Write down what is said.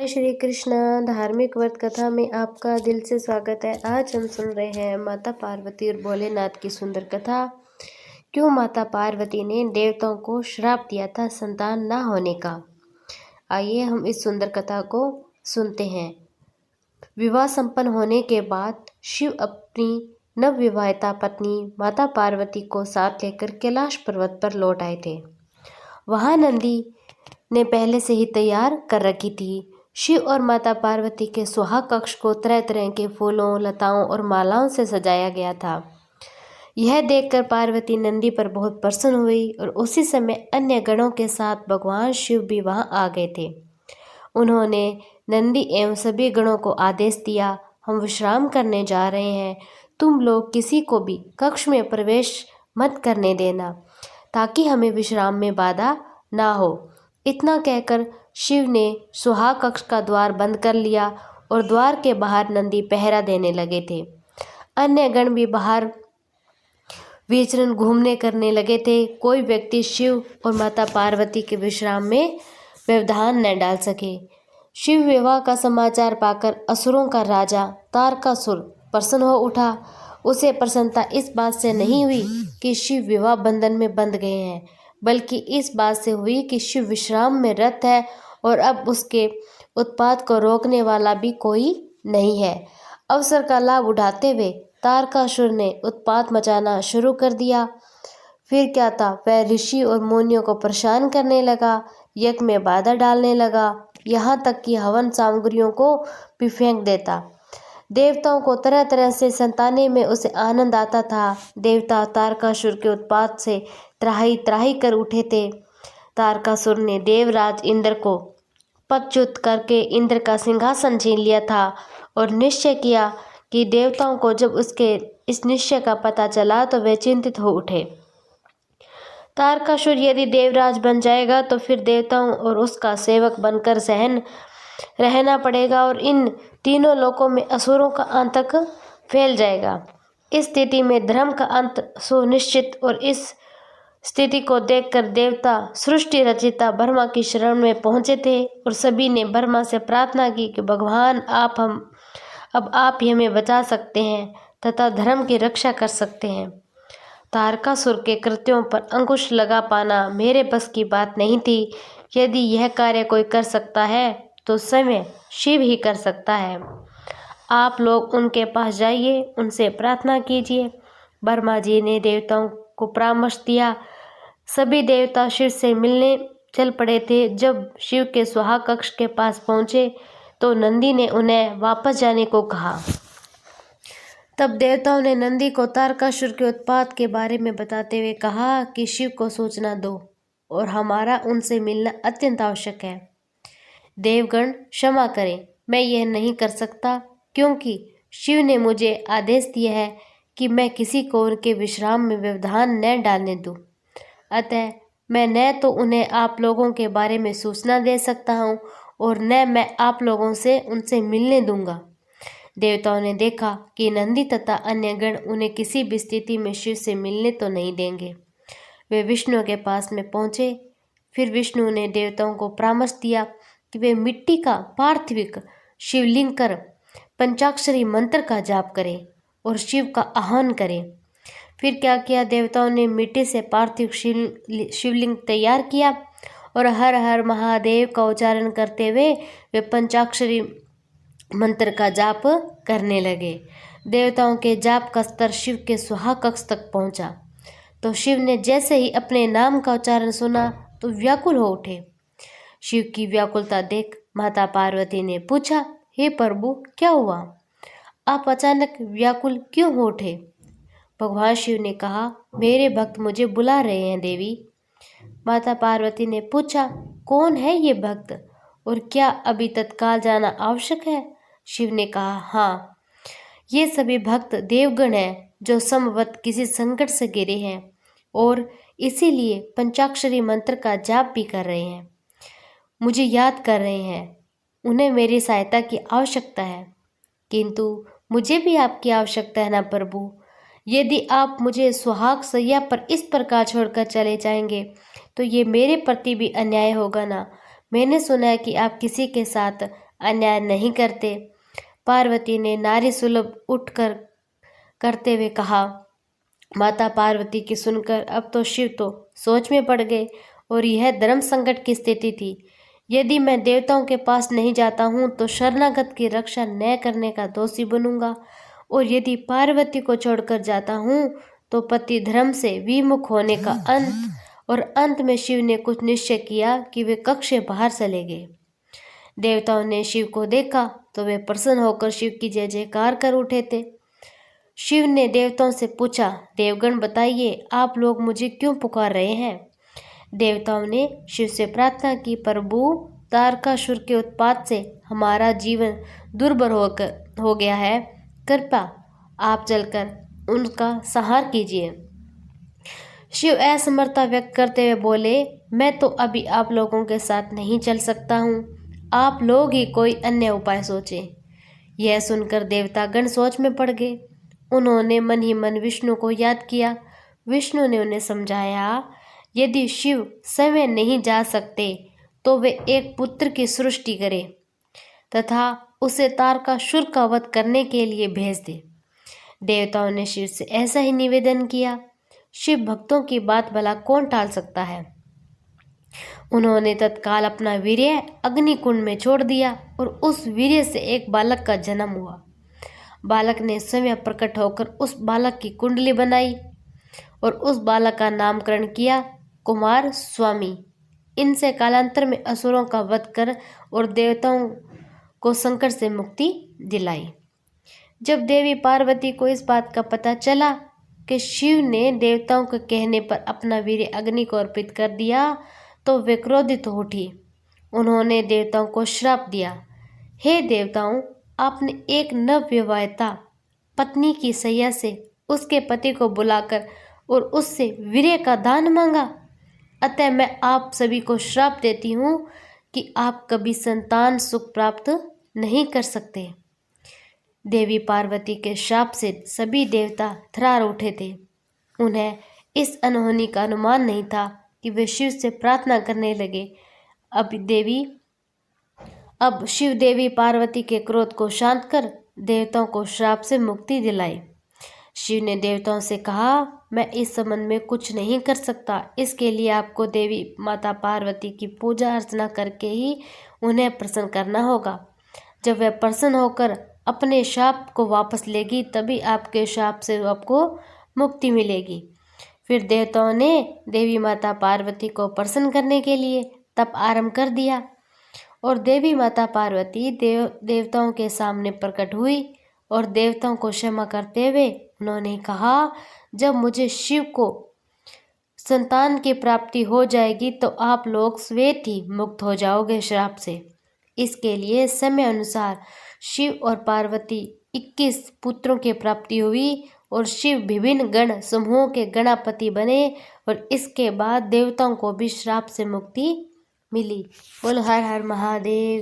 श्री कृष्ण। धार्मिक व्रत कथा में आपका दिल से स्वागत है। आज हम सुन रहे हैं माता पार्वती और भोलेनाथ की सुंदर कथा। क्यों माता पार्वती ने देवताओं को श्राप दिया था संतान ना होने का। आइए हम इस सुंदर कथा को सुनते हैं। विवाह संपन्न होने के बाद शिव अपनी नवविवाहिता पत्नी माता पार्वती को साथ लेकर कैलाश पर्वत पर लौट आए थे। वहाँ नंदी ने पहले से ही तैयार कर रखी थी। शिव और माता पार्वती के सुहाग कक्ष को तरह तरह के फूलों, लताओं और मालाओं से सजाया गया था। यह देखकर पार्वती नंदी पर बहुत प्रसन्न हुई और उसी समय अन्य गणों के साथ भगवान शिव भी वहां आ गए थे। उन्होंने नंदी एवं सभी गणों को आदेश दिया, हम विश्राम करने जा रहे हैं, तुम लोग किसी को भी कक्ष में प्रवेश मत करने देना ताकि हमें विश्राम में बाधा ना हो। इतना कहकर शिव ने सुहाग कक्ष का द्वार बंद कर लिया और द्वार के बाहर नंदी पहरा देने लगे थे। अन्य गण भी बाहर विचरण घूमने करने लगे थे। कोई व्यक्ति शिव और माता पार्वती के विश्राम में व्यवधान न डाल सके। शिव विवाह का समाचार पाकर असुरों का राजा तारकासुर प्रसन्न हो उठा। उसे प्रसन्नता इस बात से नहीं हुई कि शिव विवाह बंधन में बंध गए हैं, बल्कि इस बात से हुई कि शिव विश्राम में रत है और अब उसके उत्पात को रोकने वाला भी कोई नहीं है। अवसर का लाभ उठाते हुए तारकासुर ने उत्पात मचाना शुरू कर दिया। फिर क्या था, वह ऋषि और मुनियों को परेशान करने लगा, यज्ञ में बाधा डालने लगा, यहाँ तक कि हवन सामग्रियों को भी फेंक देता। देवताओं को तरह तरह से संताने में उसे आनंद आता था। देवता तारकासुर के उत्पात से त्राही त्राही कर उठे थे। तारकासुर ने देवराज इंद्र को पदच्युत करके इंद्र का सिंहासन छीन लिया था और निश्चय किया कि देवताओं को जब उसके इस निश्चय का पता चला तो वे चिंतित हो उठे। तारकासुर यदि देवराज बन जाएगा तो फिर देवताओं और उसका सेवक बनकर सहन रहना पड़ेगा और इन तीनों लोकों में असुरों का आतंक फैल जाएगा। इस स्थिति में धर्म का अंत सुनिश्चित और इस स्थिति को देखकर देवता सृष्टि रचिता ब्रह्मा की शरण में पहुंचे थे और सभी ने ब्रह्मा से प्रार्थना की कि भगवान आप ही हमें बचा सकते हैं तथा धर्म की रक्षा कर सकते हैं। तारकासुर के कृत्यों पर अंकुश लगा पाना मेरे बस की बात नहीं थी। यदि यह कार्य कोई कर सकता है तो स्वयं शिव ही कर सकता है। आप लोग उनके पास जाइए, उनसे प्रार्थना कीजिए। ब्रह्मा जी ने देवताओं को परामर्श दिया। सभी देवता शिव से मिलने चल पड़े थे। जब शिव के सुहाग कक्ष के पास पहुंचे तो नंदी ने उन्हें वापस जाने को कहा। तब देवताओं ने नंदी को तारकासुर के उत्पात के बारे में बताते हुए कहा कि शिव को सूचना दो और हमारा उनसे मिलना अत्यंत आवश्यक है। देवगण क्षमा करें, मैं यह नहीं कर सकता क्योंकि शिव ने मुझे आदेश दिया है कि मैं किसी को उनके विश्राम में व्यवधान न डालने दूं। अतः मैं न तो उन्हें आप लोगों के बारे में सूचना दे सकता हूँ और न मैं आप लोगों से उनसे मिलने दूंगा। देवताओं ने देखा कि नंदी तथा अन्य गण उन्हें किसी भी स्थिति में शिव से मिलने तो नहीं देंगे। वे विष्णु के पास में पहुँचे। फिर विष्णु ने देवताओं को परामर्श दिया कि वे मिट्टी का पार्थिविक शिवलिंग कर पंचाक्षरी मंत्र का जाप करें और शिव का आह्वान करें। फिर क्या किया, देवताओं ने मिट्टी से पार्थिव शिवलिंग तैयार किया और हर हर महादेव का उच्चारण करते हुए वे पंचाक्षरी मंत्र का जाप करने लगे। देवताओं के जाप का स्तर शिव के सुहाग कक्ष तक पहुंचा तो शिव ने जैसे ही अपने नाम का उच्चारण सुना तो व्याकुल हो उठे। शिव की व्याकुलता देख माता पार्वती ने पूछा, हे प्रभु, क्या हुआ? आप अचानक व्याकुल क्यों हो उठे? भगवान शिव ने कहा, मेरे भक्त मुझे बुला रहे हैं देवी। माता पार्वती ने पूछा, कौन है ये भक्त और क्या अभी तत्काल जाना आवश्यक है? शिव ने कहा, हाँ, ये सभी भक्त देवगण हैं जो संभवत किसी संकट से घिरे हैं और इसीलिए पंचाक्षरी मंत्र का जाप भी कर रहे हैं, मुझे याद कर रहे हैं। उन्हें मेरी सहायता की आवश्यकता है, किंतु मुझे भी आपकी आवश्यकता है ना प्रभु। यदि आप मुझे सुहाग सैया पर इस प्रकार छोड़कर चले जाएंगे तो ये मेरे प्रति भी अन्याय होगा ना। मैंने सुना है कि आप किसी के साथ अन्याय नहीं करते। पार्वती ने नारी सुलभ उठकर करते हुए कहा। माता पार्वती की सुनकर अब तो शिव तो सोच में पड़ गए और यह धर्म संकट की स्थिति थी। यदि मैं देवताओं के पास नहीं जाता हूँ तो शरणागत की रक्षा न करने का दोषी बनूंगा, और यदि पार्वती को छोड़कर जाता हूँ तो पति धर्म से विमुख होने का अंत। और अंत में शिव ने कुछ निश्चय किया कि वे कक्ष से बाहर चले गए। देवताओं ने शिव को देखा तो वे प्रसन्न होकर शिव की जय जयकार कर उठे थे। शिव ने देवताओं से पूछा, देवगण बताइए, आप लोग मुझे क्यों पुकार रहे हैं? देवताओं ने शिव से प्रार्थना की, प्रभु तारकासुर के उत्पात से हमारा जीवन दुर्भर हो गया है, कृपा आप चलकर उनका संहार कीजिए। शिव असमर्थता व्यक्त करते हुए बोले, मैं तो अभी आप लोगों के साथ नहीं चल सकता हूँ, आप लोग ही कोई अन्य उपाय सोचें। यह सुनकर देवतागण सोच में पड़ गए। उन्होंने मन ही मन विष्णु को याद किया। विष्णु ने उन्हें समझाया, यदि शिव स्वयं नहीं जा सकते तो वे एक पुत्र की सृष्टि करें तथा उसे तारकासुर का वध करने के लिए भेज दे। देवताओं ने शिव से ऐसा ही निवेदन किया। शिव भक्तों की बात भला कौन टाल सकता है। उन्होंने तत्काल अपना वीर्य अग्निकुंड में छोड़ दिया और उस वीर्य से एक बालक का जन्म हुआ। बालक ने स्वयं प्रकट होकर उस बालक की कुंडली बनाई और उस बालक का नामकरण किया कुमार स्वामी। इनसे कालांतर में असुरों का वध कर और देवताओं को संकट से मुक्ति दिलाई। जब देवी पार्वती को इस बात का पता चला कि शिव ने देवताओं के कहने पर अपना वीर्य अग्नि को अर्पित कर दिया तो वे क्रोधित हो उठी। उन्होंने देवताओं को श्राप दिया, हे देवताओं, आपने एक नवविवाहिता पत्नी की सैया से उसके पति को बुलाकर और उससे वीर्य का दान मांगा, अतः मैं आप सभी को श्राप देती हूँ कि आप कभी संतान सुख प्राप्त नहीं कर सकते। देवी पार्वती के शाप से सभी देवता थर्रार उठे थे। उन्हें इस अनहोनी का अनुमान नहीं था कि वे शिव से प्रार्थना करने लगे। अब शिव देवी पार्वती के क्रोध को शांत कर देवताओं को श्राप से मुक्ति दिलाई। शिव ने देवताओं से कहा, मैं इस संबंध में कुछ नहीं कर सकता, इसके लिए आपको देवी माता पार्वती की पूजा अर्चना करके ही उन्हें प्रसन्न करना होगा। जब वह प्रसन्न होकर अपने शाप को वापस लेगी तभी आपके शाप से आपको मुक्ति मिलेगी। फिर देवताओं ने देवी माता पार्वती को प्रसन्न करने के लिए तप आरंभ कर दिया और देवी माता पार्वती देवताओं के सामने प्रकट हुई और देवताओं को क्षमा करते हुए उन्होंने कहा, जब मुझे शिव को संतान की प्राप्ति हो जाएगी तो आप लोग स्वयं ही मुक्त हो जाओगे श्राप से। इसके लिए समय अनुसार शिव और पार्वती 21 पुत्रों की प्राप्ति हुई और शिव विभिन्न गण समूहों के गणापति बने और इसके बाद देवताओं को भी श्राप से मुक्ति मिली। बोल हर हर महादेव।